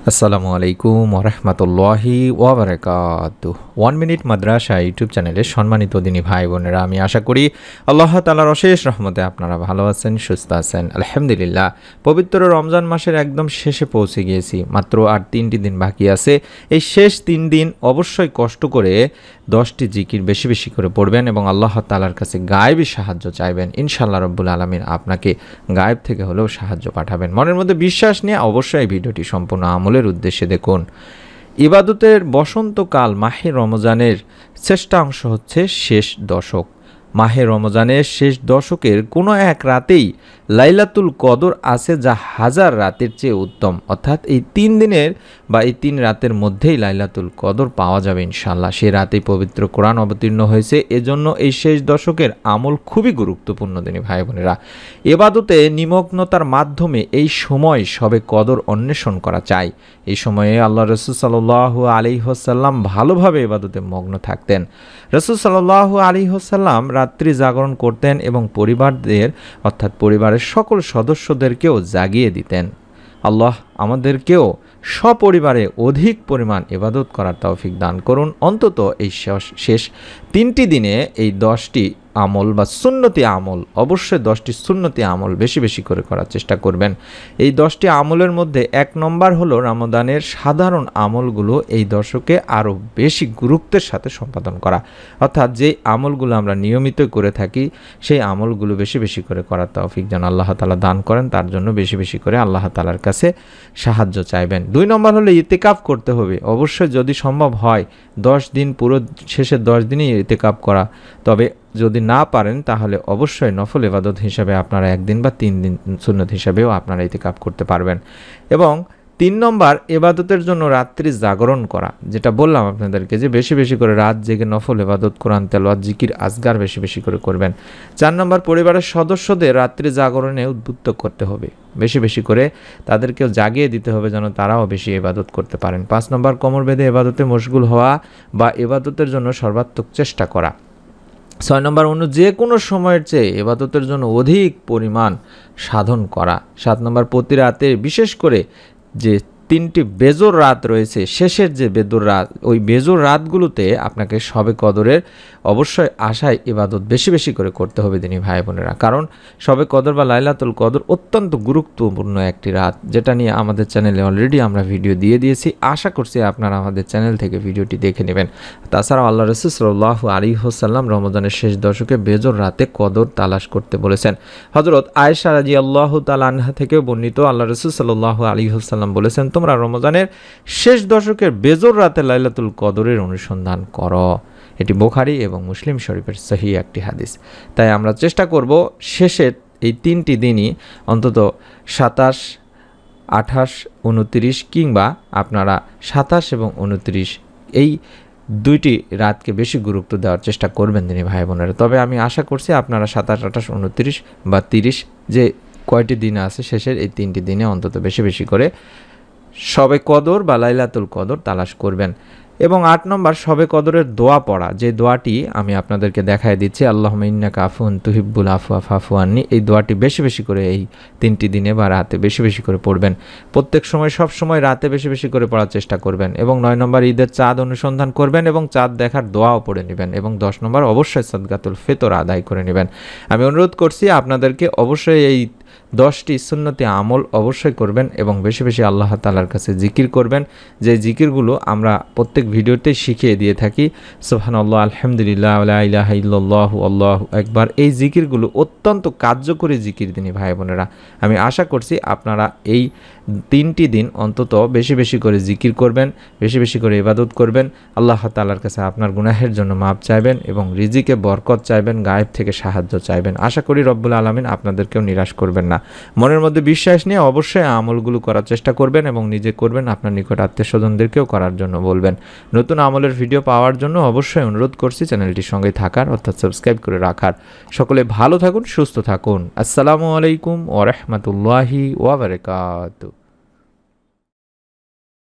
আসসালামু আলাইকুম ওরহমতুল্লাহি ওয়াবারাকাতুহ। 1 মিনিট মাদ্রাসা ইউটিউব চ্যানেলের সম্মানিত দিনী ভাই বোনেরা, আমি আশা করি আল্লাহ তাআলার অশেষ রহমতে আপনারা ভালো আছেন, সুস্থ আছেন। আলহামদুলিল্লাহ, পবিত্র রমজান মাসের একদম শেষে পৌঁছে গিয়েছি। মাত্র আর 3টি দিন বাকি আছে। এই শেষ 3 দিন অবশ্যই কষ্ট করে 10টি জিকির বেশি বেশি করে পড়বেন এবং আল্লাহ তাআলার কাছে গায়েবী সাহায্য চাইবেন। ইনশাআল্লাহ রব্বুল আলামিন আপনাকে গায়েব থেকে হলেও সাহায্য পাঠাবেন। মনের মধ্যে বিশ্বাস নিয়ে অবশ্যই ভিডিওটি সম্পূর্ণ আমলের উদ্দেশ্যে দেখুন। ইবাদতের বসন্তকাল মাহে রমজানের শ্রেষ্ঠাংশ হচ্ছে শেষ দশক। মাহে রমজানের শেষ দশকের কোনো এক রাতেই লাইলাতুল কদর আছে, যা হাজার রাতের চেয়ে উত্তম। অর্থাৎ এই 3 দিনের বা এই 3 রাতের মধ্যেই লাইলাতুল কদর পাওয়া যাবে ইনশাআল্লাহ। সে রাতেই পবিত্র কোরআন অবতীর্ণ হয়েছে। এজন্য এই শেষ দশকের আমল খুবই গুরুত্বপূর্ণ দিনী ভাই বোনেরা। এবাদতে নিমগ্নতার মাধ্যমে এই সময় সবে কদর অন্বেষণ করা চাই। এই সময়ে আল্লাহ রাসূল সাল্লাল্লাহু আলাইহি ওয়াসাল্লাম ভালোভাবে ইবাদতে মগ্ন থাকতেন। রাসূল সাল্লাল্লাহু আলাইহি ওয়াসাল্লাম রাত্রি জাগরণ করতেন এবং পরিবারদের অর্থাৎ পরিবারের সকল সদস্যদেরকেও জাগিয়ে দিতেন। আল্লাহ আমাদেরকেও সপরিবারে অধিক পরিমাণ ইবাদত করার তৌফিক দান করুন। অন্তত এই শেষ 3টি দিনে এই 10টি আমল বা সুন্নতি আমল, অবশ্যই 10টি সুন্নতি আমল বেশি বেশি করে করার চেষ্টা করবেন। এই 10টি আমলের মধ্যে 1 নম্বর হলো রমাদানের সাধারণ আমলগুলো এই দশকে আরও বেশি গুরুত্বের সাথে সম্পাদন করা। অর্থাৎ যে আমলগুলো আমরা নিয়মিত করে থাকি সেই আমলগুলো বেশি বেশি করে করার তৌফিক যেন আল্লাহ তাআলা দান করেন, তার জন্য বেশি বেশি করে আল্লাহ তাআলার কাছে সাহায্য চাইবেন। 2 নম্বর হলো ইতিকাফ করতে হবে। অবশ্যই যদি সম্ভব হয় 10 দিন, পুরো শেষের 10 দিনই ইতিকাফ করা। তবে যদি না পারেন তাহলে অবশ্যই নফল ইবাদত হিসাবে আপনারা 1 দিন বা 3 দিন সুন্নত হিসাবেও আপনারা ইতিকাফ করতে পারবেন। এবং 3 নম্বর ইবাদতের জন্য রাত্রি জাগরণ করা, যেটা বললাম আপনাদেরকে যে বেশি বেশি করে রাত জেগে নফল ইবাদত, কোরআন তেলাওয়াত, জিকির, আজকার বেশি বেশি করে করবেন। 4 নম্বর পরিবারের সদস্যদের রাত্রি জাগরণে উদ্বুদ্ধ করতে হবে, বেশি বেশি করে তাদেরকেও জাগিয়ে দিতে হবে যেন তারাও বেশি ইবাদত করতে পারেন। 5 নম্বর কোমর বেঁধে ইবাদতে মশগুল হওয়া বা ইবাদতের জন্য সর্বাত্মক চেষ্টা করা। 6 নম্বর যে কোনো সময়ের চেয়ে ইবাদতের জন্য অধিক পরিমাণ সাধন করা। 7 নম্বর প্রতি রাতে বিশেষ করে যে 3টি বেজোর রাত রয়েছে, শেষের যে বেজোর রাত, ওই বেজোর রাতগুলোতে আপনাকে শবে কদরের অবশ্যই আশায় ইবাদত বেশি বেশি করে করতে হবে দিনী ভাই বোনেরা। কারণ শবে কদর বা লাইলাতুল কদর অত্যন্ত গুরুত্বপূর্ণ একটি রাত, যেটা নিয়ে আমাদের চ্যানেলে অলরেডি আমরা ভিডিও দিয়ে দিয়েছি। আশা করছি আপনারা আমাদের চ্যানেল থেকে ভিডিওটি দেখে নেবেন। তাছাড়াও আল্লাহ রাসূল সাল্লাল্লাহু আলাইহি ওয়াসাল্লাম রমজানের শেষ দশকে বেজোর রাতে কদর তালাশ করতে বলেছেন। হযরত আয়েশা রাদিয়াল্লাহু তাআলা আনহা থেকেও বর্ণিত, আল্লাহ রাসূল সাল্লাল্লাহু আলাইহি ওয়াসাল্লাম বলেছেন, তোমরা রমজানের শেষ দশকের বেজোর রাতে লাইলাতুল কদরের অনুসন্ধান করো। এটি বুখারী এবং মুসলিম শরীফের সহিহ একটি হাদিস। তাই আমরা চেষ্টা করব শেষের এই 3টি দিনই অন্তত 27, 28, 29 কিংবা আপনারা 27 এবং 29 এই 2টি রাতকে বেশি গুরুত্ব দেওয়ার চেষ্টা করবেন দিনী ভাই বোনেরা। তবে আমি আশা করছি আপনারা 27, 28, 29 বা 30 যে কয়টি দিন আছে শেষের এই 3টি দিনে অন্তত বেশি বেশি করে শবে কদর বা লাইলাতুল কদর তালাশ করবেন। এবং 8 নম্বর শবে কদরের দোয়া পড়া, যে দোয়াটি আমি আপনাদেরকে দেখায় দিচ্ছি, আল্লাহুম্মা ইন্নাকা আফুন তুহিব্বুল আফওয়া ফাফু আন্নি। এই দোয়াটি বেশি বেশি করে এই 3টি দিনে বা রাতে বেশি বেশি করে পড়বেন। প্রত্যেক সময় সব সময় রাতে বেশি বেশি করে পড়ার চেষ্টা করবেন। এবং 9 নম্বর ঈদের চাঁদ অনুসন্ধান করবেন এবং চাঁদ দেখার দোয়াও পড়ে নেবেন। এবং 10 নম্বর অবশ্যই সাদকাতুল ফিতর আদায় করে নেবেন। আমি অনুরোধ করছি আপনাদেরকে অবশ্যই এই 10টি সুন্নতি আমল অবশ্যই করবেন এবং বেশি বেশি আল্লাহ তাআলার কাছে জিকির করবেন, যে জিকিরগুলো আমরা প্রত্যেক ভিডিওতেই শিখিয়ে দিয়ে থাকি। সুবহানাল্লাহ, আলহামদুলিল্লাহ, লা ইলাহা ইল্লাল্লাহু, আল্লাহু আকবার। এই জিকিরগুলো অত্যন্ত কার্যকরী জিকির দিনী ভাই বোনেরা। আমি আশা করছি আপনারা এই 3টি দিন অন্তত বেশি বেশি করে জিকির করবেন, বেশি বেশি করে ইবাদত করবেন, আল্লাহ তাআলার কাছে আপনার গুনাহের জন্য মাপ চাইবেন এবং রিজিকে বরকত চাইবেন, গায়েব থেকে সাহায্য চাইবেন। আশা করি রব্বুল আলামিন আপনাদেরকেও নিরাশ করবেন না। মনের মধ্যে বিশ্বাস নিয়ে অবশ্যই আমলগুলো করার চেষ্টা করবেন এবং নিজে করবেন, আপনার নিকট আত্মীয়স্বজনদেরকেও করার জন্য বলবেন। নতুন আমলের ভিডিও পাওয়ার জন্য অবশ্যই অনুরোধ করছি চ্যানেলটির সঙ্গে থাকার অর্থাৎ সাবস্ক্রাইব করে রাখার। সকলে ভালো থাকুন, সুস্থ থাকুন। আসসালামু আলাইকুম ওয়া রাহমাতুল্লাহি ওয়া বারাকাতুহু।